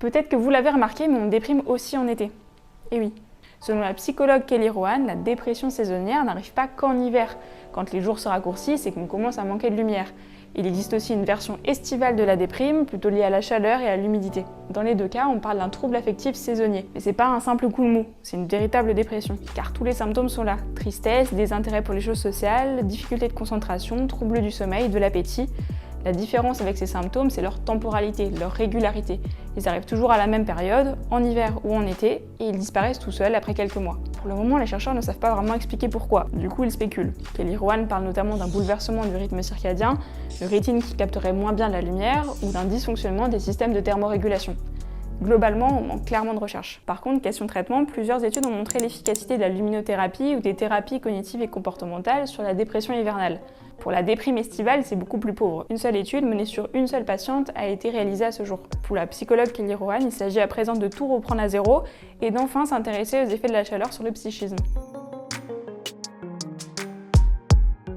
Peut-être que vous l'avez remarqué, mais on déprime aussi en été. Et oui. Selon la psychologue Kelly Rowan, la dépression saisonnière n'arrive pas qu'en hiver, quand les jours se raccourcissent et qu'on commence à manquer de lumière. Il existe aussi une version estivale de la déprime, plutôt liée à la chaleur et à l'humidité. Dans les deux cas, on parle d'un trouble affectif saisonnier. Mais c'est pas un simple coup de mou, c'est une véritable dépression. Car tous les symptômes sont là. Tristesse, désintérêt pour les choses sociales, difficulté de concentration, troubles du sommeil, de l'appétit. La différence avec ces symptômes, c'est leur temporalité, leur régularité. Ils arrivent toujours à la même période, en hiver ou en été, et ils disparaissent tout seuls après quelques mois. Pour le moment, les chercheurs ne savent pas vraiment expliquer pourquoi. Du coup, ils spéculent. Kelly Rowan parle notamment d'un bouleversement du rythme circadien, de rétine qui capterait moins bien la lumière, ou d'un dysfonctionnement des systèmes de thermorégulation. Globalement, on manque clairement de recherche. Par contre, question traitement, plusieurs études ont montré l'efficacité de la luminothérapie ou des thérapies cognitives et comportementales sur la dépression hivernale. Pour la déprime estivale, c'est beaucoup plus pauvre. Une seule étude menée sur une seule patiente a été réalisée à ce jour. Pour la psychologue Kelly Rowan, il s'agit à présent de tout reprendre à zéro et d'enfin s'intéresser aux effets de la chaleur sur le psychisme.